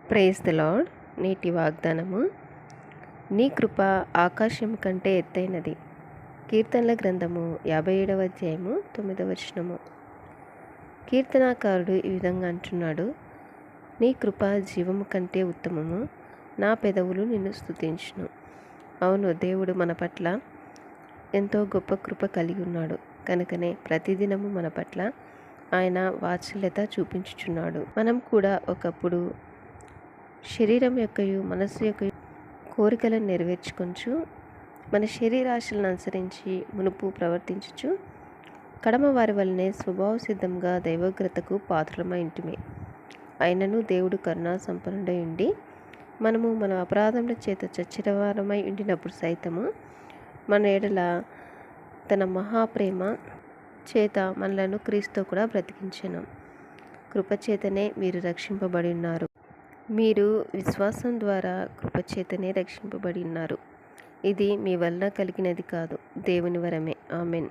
Praise the lord. నేటి వాగ్దానము, నీ కృప ఆకాశం కంటే ఎత్తైనది. కీర్తనల గ్రంథము 57వ అధ్యాయము 9వ వచనము. కీర్తనాకారుడు ఈ విధంగా అంటున్నాడు, నీ కృప జీవము కంటే ఉత్తమము, నా పెదవులు నిన్ను స్తుతించును. అవును, దేవుడు మన పట్ల ఎంతో గొప్ప కృప కలిగి ఉన్నాడు. కనుకనే ప్రతిదినము మన పట్ల ఆయన వాత్సల్యత చూపించుచున్నాడు. మనం కూడా ఒకప్పుడు శరీరం యొక్కయు మనస్సు యొక్క కోరికలను నెరవేర్చుకొంచు మన శరీరాశలను అనుసరించి మునుపు ప్రవర్తించుచు కడమ వారి వల్లనే స్వభావ సిద్ధంగా దైవగ్రతకు పాత్రమై ఇంటిమే. అయినను దేవుడు కరుణా సంపన్నుడై ఉండి మనము మన అపరాధముల చేత చచ్చినవారమై ఉండినప్పుడు సైతము మన ఎడల తన మహాప్రేమ చేత మనలను క్రీస్తు కూడా బ్రతికించెను. కృపచేతనే మీరు రక్షింపబడి ఉన్నారు. మీరు విశ్వాసం ద్వారా కృపచేతనే రక్షింపబడి ఉన్నారు. ఇది మీ వలన కలిగినది కాదు, దేవుని వరమే. ఆమెన్.